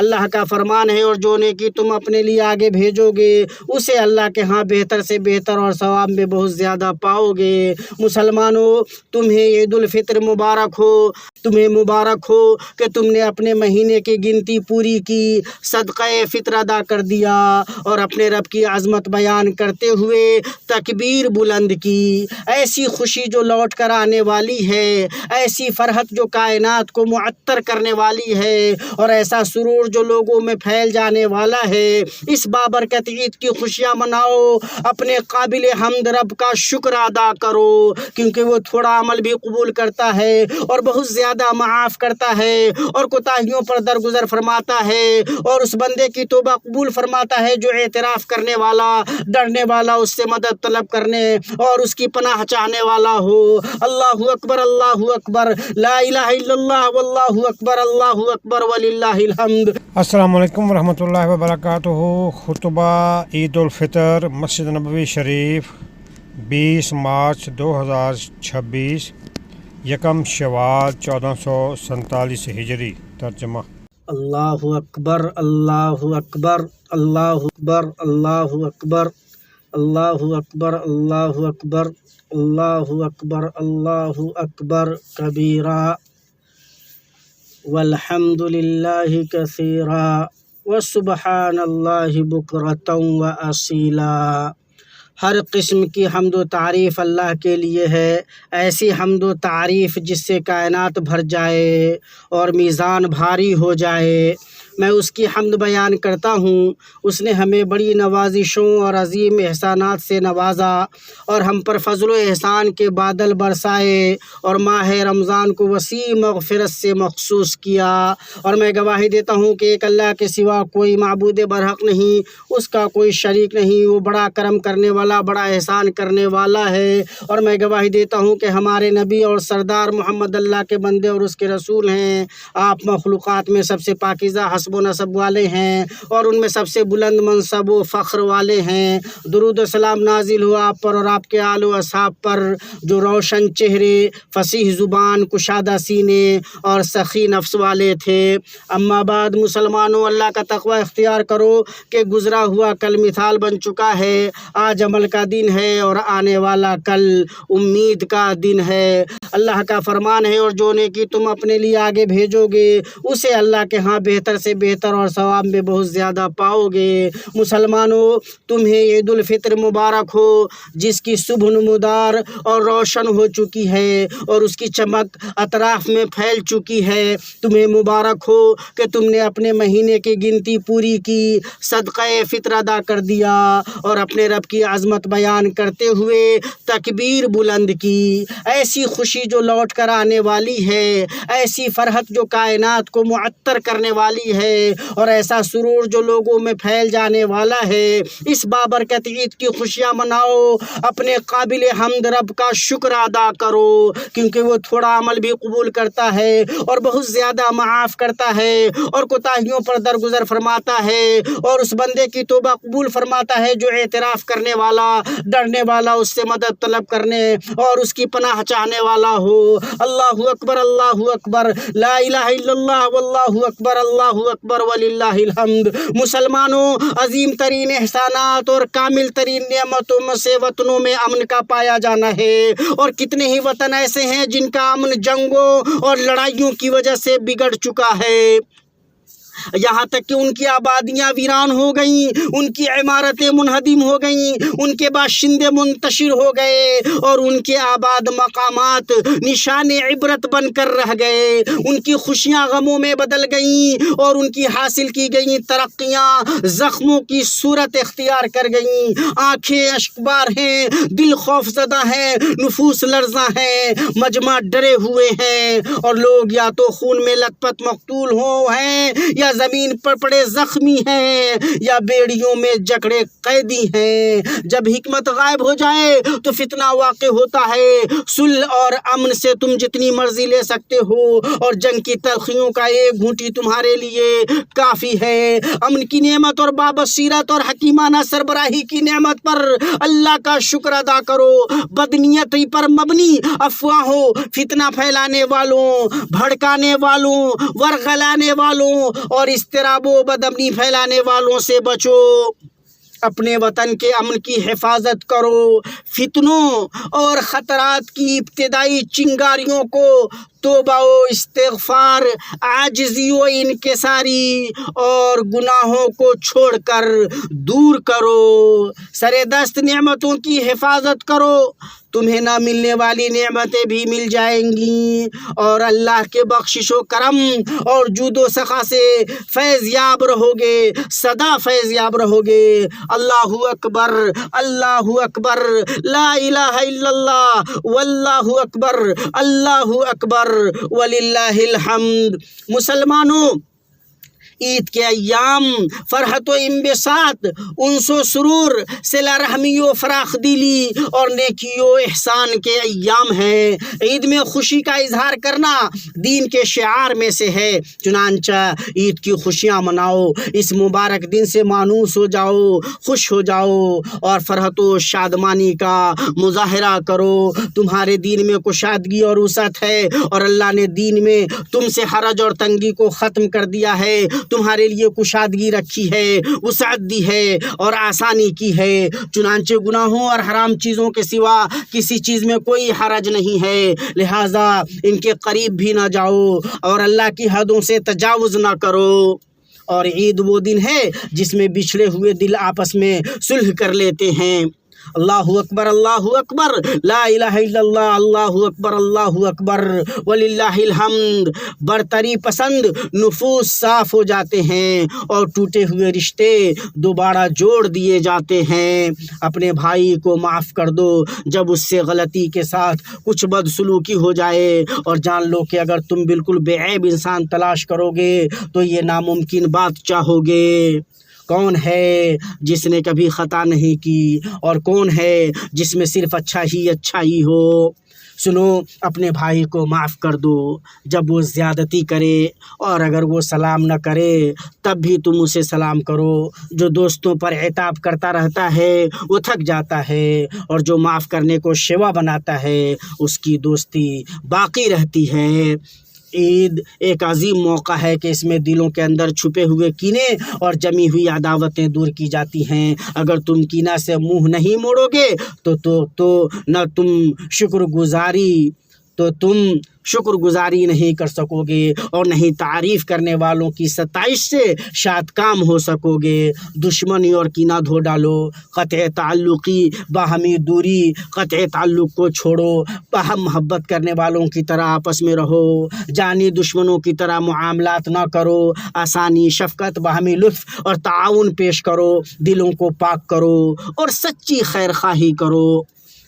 اللہ کا فرمان ہے، اور جو نیکی تم اپنے لیے آگے بھیجو گے اسے اللہ کے ہاں بہتر سے بہتر اور ثواب میں بہت زیادہ پاؤ گے۔ مسلمانوں، تمہیں عید الفطر مبارک ہو، تمہیں مبارک ہو کہ تم نے اپنے مہینے کی گنتی پوری کی، صدقہ فطر ادا کر دیا اور اپنے رب کی عظمت بیان کرتے ہوئے تکبیر بلند کی۔ ایسی خوشی جو لوٹ کر آنے والی ہے، ایسی فرحت جو کائنات کو معطر کرنے والی ہے، اور ایسا سرور جو لوگوں میں پھیل جانے والا ہے، اس بابرکت عید کی خوشیاں مناؤ، اپنے قابل حمد رب کا شکر ادا کرو، کیونکہ وہ تھوڑا عمل بھی قبول کرتا ہے اور بہت زیادہ معاف کرتا ہے اور کوتاہیوں پر درگزر فرماتا ہے، اور اس بندے کی توبہ قبول فرماتا ہے جو اعتراف کرنے والا، ڈرنے والا، اس سے مدد طلب کرنے اور اس کی پناہ چاہنے والا ہو۔ اللہ اکبر، اللہ اکبر، لا الہ الا اللہ، واللہ اکبر، اللہ اکبر وللہ الحمد۔ السلام علیکم ورحمۃ اللہ وبرکاتہ۔ خطبہ عید الفطر مسجد نبوی شریف 20 مارچ 2026، یکم شوال 1447 ہجری۔ ترجمہ۔ اللہ اکبر، اللہ اکبر، اللہ اکبر، اللہ اکبر، اللہ اکبر، اللہ اکبر، اللہ اکبر، اللہ اکبر کبیرا والحمد للہ کثیرا وسبحان اللہ بکرۃ واصیلا۔ ہر قسم کی حمد و تعریف اللہ کے لیے ہے، ایسی حمد و تعریف جس سے کائنات بھر جائے اور میزان بھاری ہو جائے۔ میں اس کی حمد بیان کرتا ہوں، اس نے ہمیں بڑی نوازشوں اور عظیم احسانات سے نوازا اور ہم پر فضل و احسان کے بادل برسائے اور ماہ رمضان کو وسیع مغفرت سے مخصوص کیا، اور میں گواہی دیتا ہوں کہ ایک اللہ کے سوا کوئی معبود برحق نہیں، اس کا کوئی شریک نہیں، وہ بڑا کرم کرنے والا، بڑا احسان کرنے والا ہے، اور میں گواہی دیتا ہوں کہ ہمارے نبی اور سردار محمد اللہ کے بندے اور اس کے رسول ہیں۔ آپ مخلوقات میں سب سے پاکیزہ حسب و نسب والے ہیں اور ان میں سب سے بلند منصب و فخر والے ہیں۔ درود و سلام نازل ہو آپ پر اور آپ کے آل و اصحاب پر، جو روشن چہرے، فصیح زبان، کشادہ سینے اور سخی نفس والے تھے۔ اما بعد، مسلمانوں، اللہ کا تقوی اختیار کرو کہ گزرا ہوا کل مثال بن چکا ہے، آج عمل کا دن ہے اور آنے والا کل امید کا دن ہے۔ اللہ کا فرمان ہے، اور جو نیکی تم اپنے لیے آگے بھیجو گے اسے اللہ کے ہاں بہتر سے بہتر اور ثواب میں بہت زیادہ پاؤ گے۔ مسلمانوں، تمہیں عید الفطر مبارک ہو، جس کی صبح نمودار اور روشن ہو چکی ہے اور اس کی چمک اطراف میں پھیل چکی ہے۔ تمہیں مبارک ہو کہ تم نے اپنے مہینے کی گنتی پوری کی، صدقہ فطر ادا کر دیا اور اپنے رب کی عظمت بیان کرتے ہوئے تکبیر بلند کی۔ ایسی خوشی جو لوٹ کر آنے والی ہے، ایسی فرحت جو کائنات کو معطر کرنے والی ہے، اور ایسا سرور جو لوگوں میں پھیل جانے والا ہے، اس بابرکت عید کی خوشیاں مناؤ، اپنے قابل حمد رب کا شکر ادا کرو، کیونکہ وہ تھوڑا عمل بھی قبول کرتا ہے اور بہت زیادہ معاف کرتا ہے اور کوتاہیوں پر درگزر فرماتا ہے، اور اس بندے کی توبہ قبول فرماتا ہے جو اعتراف کرنے والا، ڈرنے والا، اس سے مدد طلب کرنے اور اس کی پناہ چاہنے والا ہو۔ اللہ اکبر، اللہ اکبر، لا الہ الا اللہ، واللہ اکبر، اللہ اکبر وللہ الحمد۔ مسلمانوں، عظیم ترین احسانات اور کامل ترین نعمتوں میں سے وطنوں میں امن کا پایا جانا ہے، اور کتنے ہی وطن ایسے ہیں جن کا امن جنگوں اور لڑائیوں کی وجہ سے بگڑ چکا ہے، یہاں تک کہ ان کی آبادیاں ویران ہو گئیں، ان کی عمارتیں منہدم ہو گئیں، ان کے باشندے منتشر ہو گئے اور ان کے آباد مقامات نشان عبرت بن کر رہ گئے، ان کی خوشیاں غموں میں بدل گئیں اور ان کی حاصل کی گئیں ترقیاں زخموں کی صورت اختیار کر گئیں۔ آنکھیں اشکبار ہیں، دل خوف زدہ ہیں، نفوس لرزاں ہیں، مجمع ڈرے ہوئے ہیں، اور لوگ یا تو خون میں لت پت مقتول ہیں یا زمین پر پڑے زخمی ہیں یا بیڑیوں میں جکڑے قیدی ہیں۔ جب حکمت غائب ہو جائے تو فتنہ واقع ہوتا ہے۔ صلح اور امن سے تم جتنی مرضی لے سکتے ہو، اور جنگ کی تلخیوں کا ایک گھونٹی تمہارے لیے کافی ہے۔ امن کی نعمت اور بابصیرت اور حکیمانہ سربراہی کی نعمت پر اللہ کا شکر ادا کرو۔ بدنیتی پر مبنی افواہوں، فتنہ پھیلانے والوں، بھڑکانے والوں، ورغلانے والوں اور اضطراب و بدامنی پھیلانے والوں سے بچو، اپنے وطن کے امن کی حفاظت کرو، فتنوں اور خطرات کی ابتدائی چنگاریوں کو توبہ و استغفار، عاجزی و انکساری اور گناہوں کو چھوڑ کر دور کرو، سر دست نعمتوں کی حفاظت کرو، تمہیں نہ ملنے والی نعمتیں بھی مل جائیں گی، اور اللہ کے بخشش و کرم اور جود و سخا سے فیض یاب رہو گے، سدا فیض یاب رہو گے۔ اللہ اکبر، اللہ اکبر، لا الہ الا اللہ، واللہ اکبر، اللہ اکبر، وللہ الحمد۔ مسلمانوں، عید کے ایام فرحت و انبساط، انس و سرور، صلہ رحمی و فراخ دلی اور نیکی و احسان کے ایام ہیں۔ عید میں خوشی کا اظہار کرنا دین کے شعار میں سے ہے، چنانچہ عید کی خوشیاں مناؤ، اس مبارک دن سے مانوس ہو جاؤ، خوش ہو جاؤ اور فرحت و شادمانی کا مظاہرہ کرو۔ تمہارے دین میں کشادگی اور وسعت ہے، اور اللہ نے دین میں تم سے حرج اور تنگی کو ختم کر دیا ہے، تمہارے لیے کشادگی رکھی ہے، وسعت دی ہے اور آسانی کی ہے، چنانچہ گناہوں اور حرام چیزوں کے سوا کسی چیز میں کوئی حرج نہیں ہے، لہٰذا ان کے قریب بھی نہ جاؤ اور اللہ کی حدوں سے تجاوز نہ کرو۔ اور عید وہ دن ہے جس میں بچھڑے ہوئے دل آپس میں صلح کر لیتے ہیں۔ اللہ اکبر، اللہ اکبر، لا الہ الا اللہ، اللہ اکبر، اللہ اکبر، وللہ الحمد۔ برتری پسند نفوس صاف ہو جاتے ہیں اور ٹوٹے ہوئے رشتے دوبارہ جوڑ دیے جاتے ہیں۔ اپنے بھائی کو معاف کر دو جب اس سے غلطی کے ساتھ کچھ بدسلوکی ہو جائے، اور جان لو کہ اگر تم بالکل بے عیب انسان تلاش کرو گے تو یہ ناممکن بات چاہو گے۔ کون ہے جس نے کبھی خطا نہیں کی، اور کون ہے جس میں صرف اچھائی ہو؟ سنو، اپنے بھائی کو معاف کر دو جب وہ زیادتی کرے، اور اگر وہ سلام نہ کرے تب بھی تم اسے سلام کرو۔ جو دوستوں پر عتاب کرتا رہتا ہے وہ تھک جاتا ہے، اور جو معاف کرنے کو شیوا بناتا ہے اس کی دوستی باقی رہتی ہے۔ عید ایک عظیم موقع ہے کہ اس میں دلوں کے اندر چھپے ہوئے کینے اور جمی ہوئی عداوتیں دور کی جاتی ہیں۔ اگر تم کینہ سے منہ نہیں موڑو گے تو نہ تم شکر گزاری نہیں کر سکو گے، اور نہیں تعریف کرنے والوں کی ستائش سے شاد کام ہو سکو گے۔ دشمنی اور کینہ دھو ڈالو، قطع تعلقی، باہمی دوری، قطع تعلق کو چھوڑو، باہم محبت کرنے والوں کی طرح آپس میں رہو، جانی دشمنوں کی طرح معاملات نہ کرو، آسانی، شفقت، باہمی لطف اور تعاون پیش کرو، دلوں کو پاک کرو اور سچی خیر خواہی کرو۔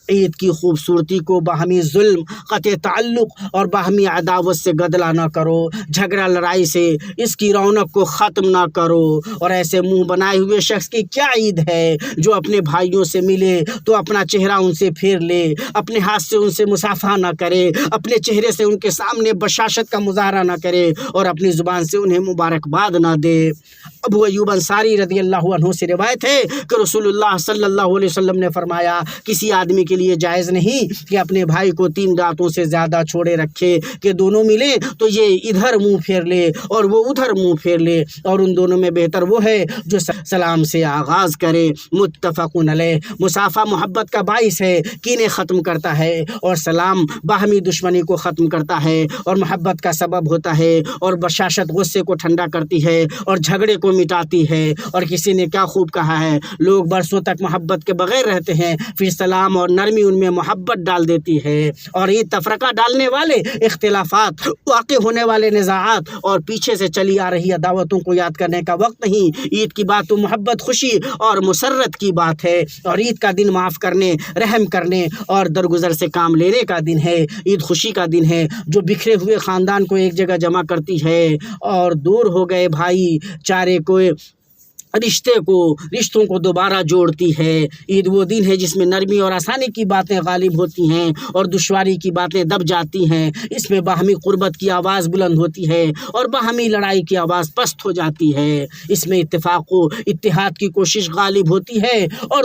عید کی خوبصورتی کو باہمی ظلم، قطع تعلق اور باہمی عداوت سے گدلا نہ کرو، جھگڑا لڑائی سے اس کی رونق کو ختم نہ کرو۔ اور ایسے منہ بنائے ہوئے شخص کی کیا عید ہے جو اپنے بھائیوں سے ملے تو اپنا چہرہ ان سے پھیر لے، اپنے ہاتھ سے ان سے مصافحہ نہ کرے، اپنے چہرے سے ان کے سامنے بشاشت کا مظاہرہ نہ کرے، اور اپنی زبان سے انہیں مبارکباد نہ دے۔ ابو ایوب انصاری رضی اللہ عنہ سے روایت ہے کہ رسول اللہ صلی اللہ علیہ وسلم نے فرمایا، کسی آدمی کے لیے جائز نہیں کہ اپنے بھائی کو 3 راتوں سے زیادہ چھوڑے رکھے کہ دونوں ملیں تو یہ ادھر منہ پھیر لے اور وہ ادھر منہ پھیر لے، اور ان دونوں میں بہتر وہ ہے جو سلام سے آغاز کرے۔ متفق علیہ۔ مصافحہ محبت کا باعث ہے، کینے ختم کرتا ہے، اور سلام باہمی دشمنی کو ختم کرتا ہے اور محبت کا سبب ہوتا ہے، اور بشاشت غصے کو ٹھنڈا کرتی ہے اور جھگڑے کو مٹاتی ہے۔ اور کسی نے کیا خوب کہا ہے، لوگ برسوں تک محبت کے بغیر رہتے ہیں، پھر سلام اور نرمی ان میں محبت ڈال دیتی ہے۔ اور یہ تفرقہ ڈالنے والے اختلافات، واقع ہونے والے نزاعات اور پیچھے سے چلی آ رہی عداوتوں کو یاد کرنے کا وقت نہیں۔ عید کی بات تو محبت، خوشی اور مسرت کی بات ہے، اور عید کا دن معاف کرنے، رحم کرنے اور درگزر سے کام لینے کا دن ہے۔ عید خوشی کا دن ہے جو بکھرے ہوئے خاندان کو ایک جگہ جمع کرتی ہے، اور دور ہو گئے بھائی چارے کو رشتوں کو دوبارہ جوڑتی ہے۔ عید وہ دن ہے جس میں نرمی اور آسانی کی باتیں غالب ہوتی ہیں اور دشواری کی باتیں دب جاتی ہیں۔ اس میں باہمی قربت کی آواز بلند ہوتی ہے اور باہمی لڑائی کی آواز پست ہو جاتی ہے۔ اس میں اتفاق و اتحاد کی کوشش غالب ہوتی ہے اور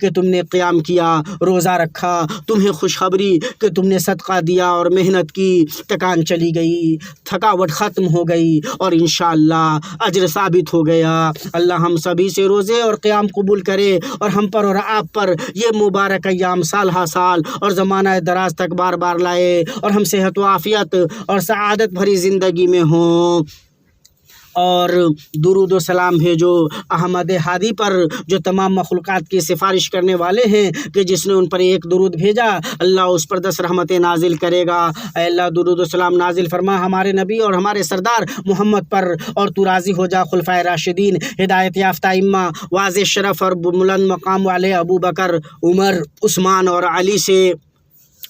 کہ تم نے قیام کیا، روزہ رکھا، تمہیں خوشخبری کہ تم نے صدقہ دیا اور محنت کی، تکان چلی گئی، تھکاوٹ ختم ہو گئی اور انشاءاللہ اجر ثابت ہو گیا۔ اللہ ہم سبھی سے روزے اور قیام قبول کرے اور ہم پر اور آپ پر یہ مبارک ایام سال ہا سال اور زمانہ دراز تک بار بار لائے اور ہم صحت و عافیت اور سعادت بھری زندگی میں ہوں۔ اور درود و سلام بھیجو احمد ہادی پر جو تمام مخلوقات کی سفارش کرنے والے ہیں کہ جس نے ان پر ایک درود بھیجا اللہ اس پر 10 رحمتیں نازل کرے گا۔ اے اللہ درود و سلام نازل فرما ہمارے نبی اور ہمارے سردار محمد پر، اور تو راضی ہو جا خلفائے راشدین، ہدایت یافتہ ائمہ، واضح شرف اور بلند مقام والے ابو بکر، عمر، عثمان اور علی سے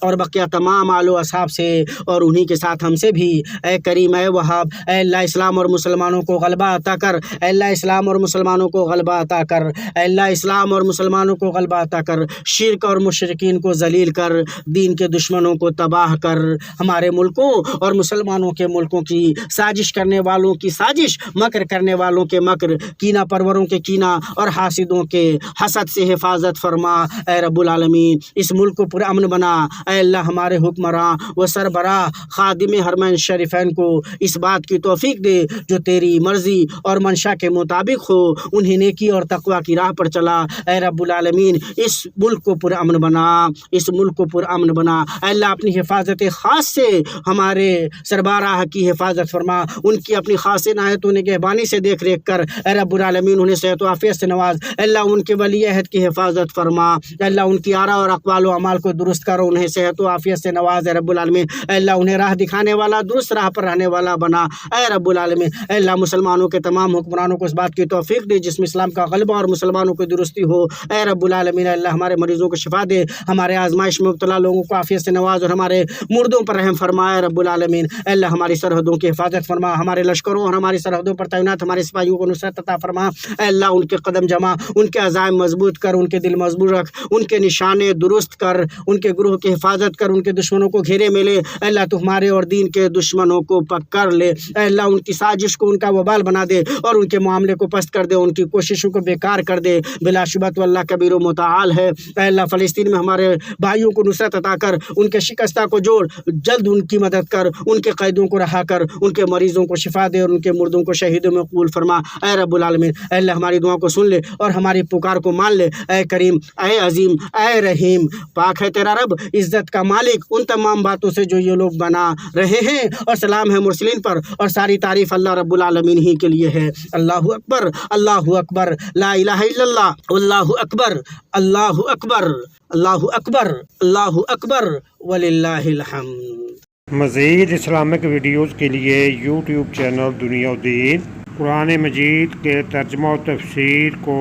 اور بقیہ تمام آل و اصحاب سے، اور انہی کے ساتھ ہم سے بھی۔ اے کریم اے وہاب، اے اللہ اسلام اور مسلمانوں کو غلبہ عطا کر، اے اللہ اسلام اور مسلمانوں کو غلبہ عطا کر، اے اللہ اسلام اور مسلمانوں کو غلبہ عطا کر، شرک اور مشرکین کو ذلیل کر، دین کے دشمنوں کو تباہ کر، ہمارے ملکوں اور مسلمانوں کے ملکوں کی سازش کرنے والوں کی سازش، مکر کرنے والوں کے مکر، کینہ پروروں کے کینہ اور حاسدوں کے حسد سے حفاظت فرما۔ اے رب العالمین اس ملک کو پرامن بنا۔ اے اللہ ہمارے حکمراں و سربراہ خادم حرمین شریفین کو اس بات کی توفیق دے جو تیری مرضی اور منشا کے مطابق ہو، انہیں نیکی اور تقوی کی راہ پر چلا۔ اے رب العالمین اس ملک کو پرامن بنا، اس ملک کو پرامن بنا۔ اے اللہ اپنی حفاظت خاص سے ہمارے سربراہ کی حفاظت فرما، ان کی اپنی خاص عنایت و نگہبانی سے دیکھ ریکھ کر اے رب العالمین انہیں صحت و عافیت سے نواز۔ اے اللہ ان کے ولی عہد کی حفاظت فرما، اے اللہ ان کی آراء اور اقوال و اعمال کو درست کرو، انہیں صحت و عافیت سے نواز۔ اے رب العالمین اے اللہ انہیں راہ دکھانے والا، درست راہ پر رہنے والا بنا۔ اے رب العالمین اے اللہ مسلمانوں کے تمام حکمرانوں کو اس بات کی توفیق دے جس میں اسلام کا غلبہ اور مسلمانوں کی درستی ہو۔ اے رب العالمین اے اللہ ہمارے مریضوں کو شفا دے، ہمارے آزمائش میں مبتلا لوگوں کو عافیت سے نواز اور ہمارے مردوں پر رحم فرما۔ اے رب العالمین اے اللہ ہماری سرحدوں کی حفاظت فرما، ہمارے لشکروں اور ہماری سرحدوں پر تعینات ہمارے سپاہیوں کو نصرت عطا فرما۔ اے اللہ ان کے قدم جما، ان کے عزائم مضبوط کر، ان کے دل مضبوط رکھ، ان کے نشانے درست کر، ان کے گروہ کی حفاظت کر، ان کے دشمنوں کو گھیرے میں لے۔ اے اللہ تو ہمارے اور دین کے دشمنوں کو پکڑ لے۔ اے اللہ ان کی سازش کو ان کا وبال بنا دے اور ان کے معاملے کو پست کر دے، ان کی کوششوں کو بیکار کر دے۔ بلا شبہ تو اللہ کبیر و متعال ہے۔ اے اللہ فلسطین میں ہمارے بھائیوں کو نصرت عطا کر، ان کے شکستہ کو جوڑ، جلد ان کی مدد کر، ان کے قیدوں کو رہا کر، ان کے مریضوں کو شفا دے اور ان کے مردوں کو شہیدوں میں قبول فرما۔ اے رب العالمین اے اللہ ہماری دعا کو سن لے اور ہماری پکار کو مان لے۔ اے کریم اے عظیم اے رحیم، پاک ہے تیرا رب عزت کا مالک ان تمام باتوں سے جو یہ لوگ بنا رہے ہیں، اور سلام ہے مرسلین پر، اور ساری تعریف اللہ رب العالمین ہی کے لیے ہے۔ اللہ اکبر اللہ اکبر، لا الہ الا اللہ، اللہ اکبر اللہ اکبر اللہ اکبر اللہ اکبر وللہ الحمد۔ مزید اسلامک ویڈیوز کے لیے یوٹیوب چینل دنیا و دین، قرآن مجید کے ترجمہ و تفسیر کو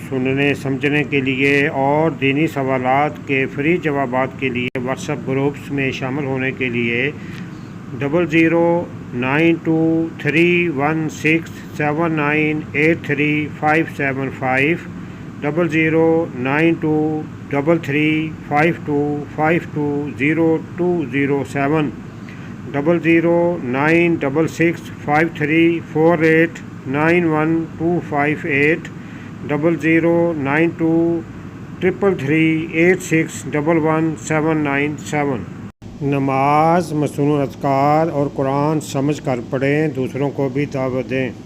سننے سمجھنے کے لیے اور دینی سوالات کے فری جوابات کے لیے واٹس ایپ گروپس میں شامل ہونے کے لیے 00923167983575 00923352520207 0096653489128 0092338611797۔ نماز، مسنون اذکار اور قرآن سمجھ کر پڑھیں، دوسروں کو بھی دعوت دیں۔